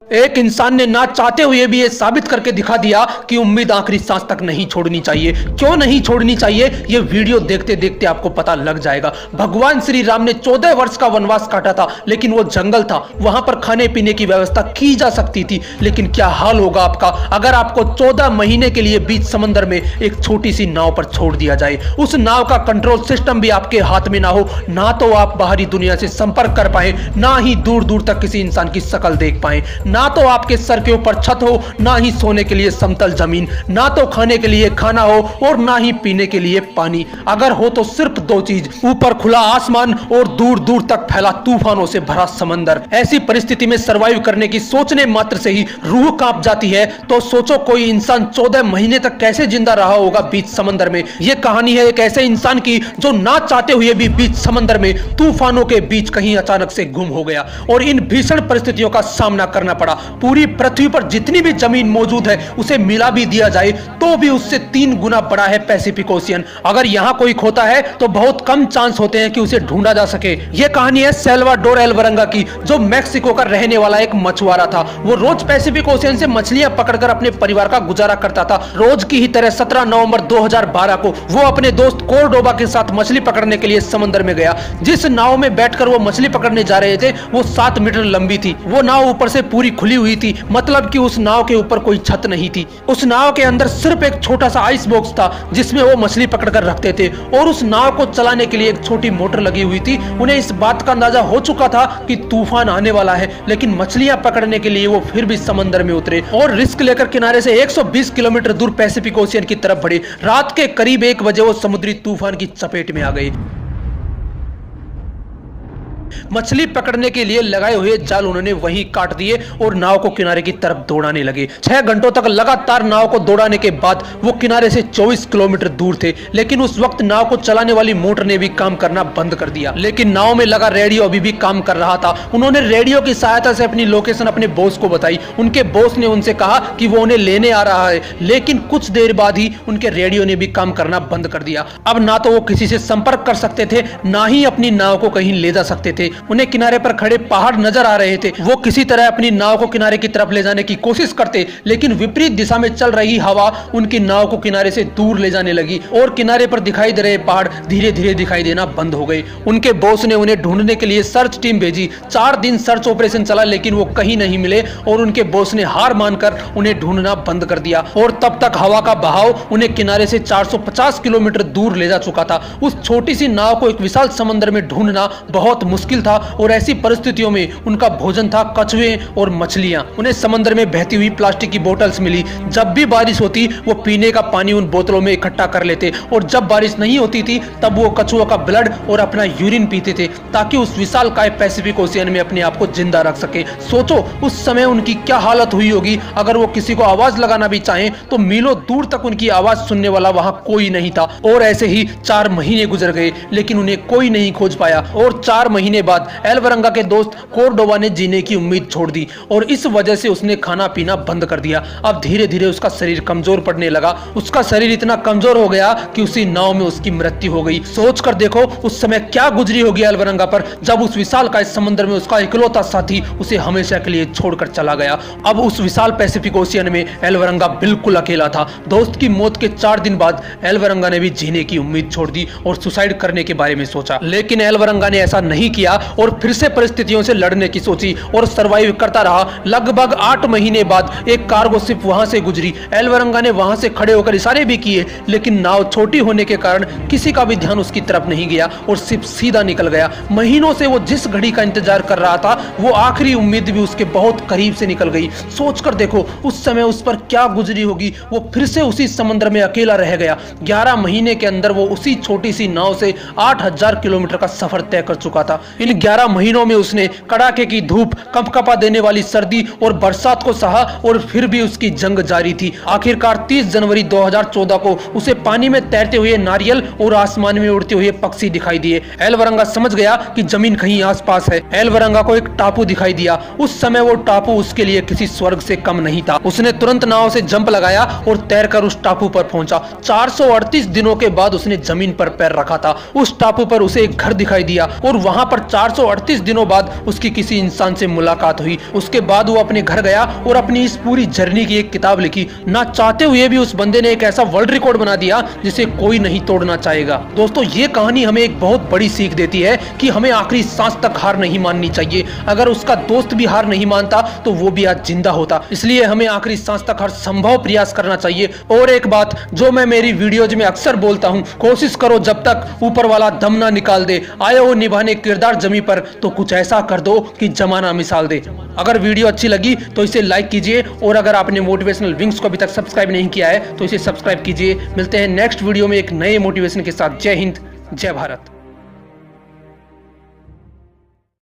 एक इंसान ने ना चाहते हुए भी ये साबित करके दिखा दिया कि उम्मीद आखिरी सांस तक नहीं छोड़नी चाहिए। क्यों नहीं छोड़नी चाहिए ये वीडियो देखते देखते आपको पता लग जाएगा। भगवान श्री राम ने 14 वर्ष का वनवास काटा था, लेकिन वो जंगल था, वहां पर खाने पीने की व्यवस्था की जा सकती थी। लेकिन क्या हाल होगा आपका अगर आपको 14 महीने के लिए बीच समंदर में एक छोटी सी नाव पर छोड़ दिया जाए। उस नाव का कंट्रोल सिस्टम भी आपके हाथ में ना हो, ना तो आप बाहरी दुनिया से संपर्क कर पाए, ना ही दूर दूर तक किसी इंसान की शक्ल देख पाए, ना तो आपके सर के ऊपर छत हो, ना ही सोने के लिए समतल जमीन, ना तो खाने के लिए खाना हो और ना ही पीने के लिए पानी। अगर हो तो सिर्फ दो चीज, ऊपर खुला आसमान और दूर दूर तक फैला तूफानों से भरा समंदर। ऐसी परिस्थिति में सरवाइव करने की सोचने मात्र से ही रूह कांप जाती है। तो सोचो कोई इंसान 14 महीने तक कैसे जिंदा रहा होगा बीच समंदर में। यह कहानी है एक ऐसे इंसान की जो ना चाहते हुए भी बीच समंदर में तूफानों के बीच कहीं अचानक से गुम हो गया और इन भीषण परिस्थितियों का सामना करना पड़ा। पूरी पृथ्वी पर जितनी भी जमीन मौजूद है उसे मिला भी दिया जाए तो भी उससे 3 गुना बड़ा है पैसिफिक ओशियन। अगर यहां कोई खोता है तो बहुत कम चांस होते हैं कि उसे ढूंढा जा सके। यह कहानी है सैल्वाडोर एल्वरंगा की, जो मैक्सिको का रहने वाला एक मछुआरा था। वो रोज पैसिफिक ओशियन से मछलियां पकड़कर अपने परिवार का गुजारा करता था। रोज की ही तरह 17 नवंबर 2012 को वो अपने दोस्त कोर्डोबा के साथ मछली पकड़ने के लिए समंदर में गया। जिस नाव में बैठकर वो मछली पकड़ने जा रहे थे वो 7 मीटर लंबी थी। वो नाव ऊपर से पूरी खुली हुई थी, मतलब कि उस नाव के ऊपर कोई छत नहीं थी। उस नाव के अंदर सिर्फ एक छोटा सा आइस बॉक्स था जिसमें वो मछली पकड़कर रखते थे और उस नाव को चलाने के लिए एक छोटी मोटर लगी हुई थी। उन्हें इस बात का अंदाजा हो चुका था कि तूफान आने वाला है, लेकिन मछलियां पकड़ने के लिए वो फिर भी समंदर में उतरे और रिस्क लेकर किनारे से 120 किलोमीटर दूर पैसिफिक ओशियन की तरफ बढ़े। रात के करीब 1 बजे वो समुद्री तूफान की चपेट में आ गए। मछली पकड़ने के लिए लगाए हुए जाल उन्होंने वहीं काट दिए और नाव को किनारे की तरफ दौड़ाने लगे। 6 घंटों तक लगातार नाव को दौड़ाने के बाद वो किनारे से 24 किलोमीटर दूर थे, लेकिन उस वक्त नाव को चलाने वाली मोटर ने भी काम करना बंद कर दिया। लेकिन नाव में लगा रेडियो अभी भी काम कर रहा था। उन्होंने रेडियो की सहायता से अपनी लोकेशन अपने बॉस को बताई। उनके बॉस ने उनसे कहा कि वो उन्हें लेने आ रहा है, लेकिन कुछ देर बाद ही उनके रेडियो ने भी काम करना बंद कर दिया। अब ना तो वो किसी से संपर्क कर सकते थे, ना ही अपनी नाव को कहीं ले जा सकते थे। उन्हें किनारे पर खड़े पहाड़ नजर आ रहे थे। वो किसी तरह अपनी नाव को किनारे की तरफ ले जाने की कोशिश करते, लेकिन विपरीत दिशा में चल रही हवा उनकी नाव को किनारे से दूर ले जाने लगी और किनारे पर दिखाई दे रहे पहाड़ धीरे धीरे दिखाई देना बंद हो गए। उनके बॉस ने उन्हें ढूंढने के लिए सर्च टीम भेजी। 4 दिन सर्च ऑपरेशन चला, लेकिन वो कहीं नहीं मिले और उनके बॉस ने हार मानकर उन्हें ढूंढना बंद कर दिया। और तब तक हवा का बहाव उन्हें किनारे से 450 किलोमीटर दूर ले जा चुका था। उस छोटी सी नाव को एक विशाल समंदर में ढूंढना बहुत मुश्किल था और ऐसी परिस्थितियों में उनका भोजन था कछुए और मछलियां। उन्हें समंदर में बहती हुई प्लास्टिक की बोतल्स मिली। जब भी बारिश होती वो पीने का पानी उन बोतलों में इकट्ठा कर लेते और जब बारिश नहीं होती थी तब वो कछुओं का ब्लड और अपना यूरिन पीते थे ताकि उस विशालकाय पैसिफिक ओशियन में अपने आप को जिंदा रख सके। सोचो उस समय उनकी क्या हालत हुई होगी। अगर वो किसी को आवाज लगाना भी चाहें तो मीलों दूर तक उनकी आवाज सुनने वाला वहां कोई नहीं था। और ऐसे ही 4 महीने गुजर गए, लेकिन उन्हें कोई नहीं खोज पाया। और 4 महीने बाद एल्वरंगा के दोस्त कोर्डोबा ने जीने की उम्मीद छोड़ दी और इस वजह से उसने खाना पीना बंद कर दिया। अब धीरे धीरे उसका शरीर कमजोर पड़ने लगा। उसका शरीर इतना कमजोर हो गया कि उसी नाव में उसकी मृत्यु हो गई। सोच कर देखो उस समय क्या गुजरी होगी एल्वरंगा पर, जब उस विशाल का समुद्र में उसका इकलौता साथी उसे हमेशा के लिए छोड़कर चला गया। अब उस विशाल पैसिफिक ओशियन में एल्वरंगा बिल्कुल अकेला था। दोस्त की मौत के 4 दिन बाद एल्वरंगा ने भी जीने की उम्मीद छोड़ दी और सुसाइड करने के बारे में सोचा, लेकिन एल्वरंगा ने ऐसा नहीं किया और फिर से परिस्थितियों से लड़ने की सोची और सरवाइव करता रहा। लगभग 8 महीने बाद एक कार्गो शिप वहां से गुजरी। एल्वरंगा ने वहां से खड़े होकर इशारे भी किए, लेकिन नाव छोटी होने के कारण किसी का भी ध्यान उसकी तरफ नहीं गया और शिप सीधा निकल गया। महीनों से वो जिस घड़ी का इंतजार कर रहा था वो आखिरी उम्मीद भी उसके बहुत करीब से निकल गई। सोचकर देखो उस समय उस पर क्या गुजरी होगी। वो फिर से उसी समंदर में अकेला रह गया। 11 महीने के अंदर वो उसी छोटी सी नाव से 8000 किलोमीटर का सफर तय कर चुका था। इन 11 महीनों में उसने कड़ाके की धूप, कंपकपा देने वाली सर्दी और बरसात को सहा और फिर भी उसकी जंग जारी थी। आखिरकार 30 जनवरी 2014 को उसे पानी में तैरते हुए नारियल और आसमान में उड़ते हुए पक्षी दिखाई दिए। एल्वरंगा समझ गया कि जमीन कहीं आसपास है। एल्वरंगा को एक टापू दिखाई दिया। उस समय वो टापू उसके लिए किसी स्वर्ग से कम नहीं था। उसने तुरंत नाव से जंप लगाया और तैरकर उस टापू पर पहुंचा। 438 दिनों के बाद उसने जमीन पर पैर रखा था। उस टापू पर उसे एक घर दिखाई दिया और वहां पर और 438 दिनों बाद उसकी किसी इंसान से मुलाकात हुई। उसके बाद वो अपने घर गया और अपनी इस पूरी जर्नी की एक किताब लिखी। ना चाहते हुए भी उस बंदे ने एक ऐसा वर्ल्ड रिकॉर्ड बना दिया जिसे कोई नहीं तोड़ना चाहेगा। दोस्तों, ये कहानी हमें एक बहुत बड़ी सीख देती है कि हमें आखिरी सांस तक हार नहीं माननी चाहिए। अगर उसका दोस्त भी हार नहीं मानता तो वो भी आज जिंदा होता। इसलिए हमें आखिरी सांस तक हर संभव प्रयास करना चाहिए। और एक बात जो मैं मेरी वीडियोज में अक्सर बोलता हूं, कोशिश करो जब तक ऊपर वाला दम ना निकाल दे। आए हो निभाने किरदार जमी पर तो कुछ ऐसा कर दो कि जमाना मिसाल दे। अगर वीडियो अच्छी लगी तो इसे लाइक कीजिए और अगर आपने मोटिवेशनल विंग्स को अभी तक सब्सक्राइब नहीं किया है तो इसे सब्सक्राइब कीजिए। मिलते हैं नेक्स्ट वीडियो में एक नए मोटिवेशन के साथ। जय हिंद, जय भारत।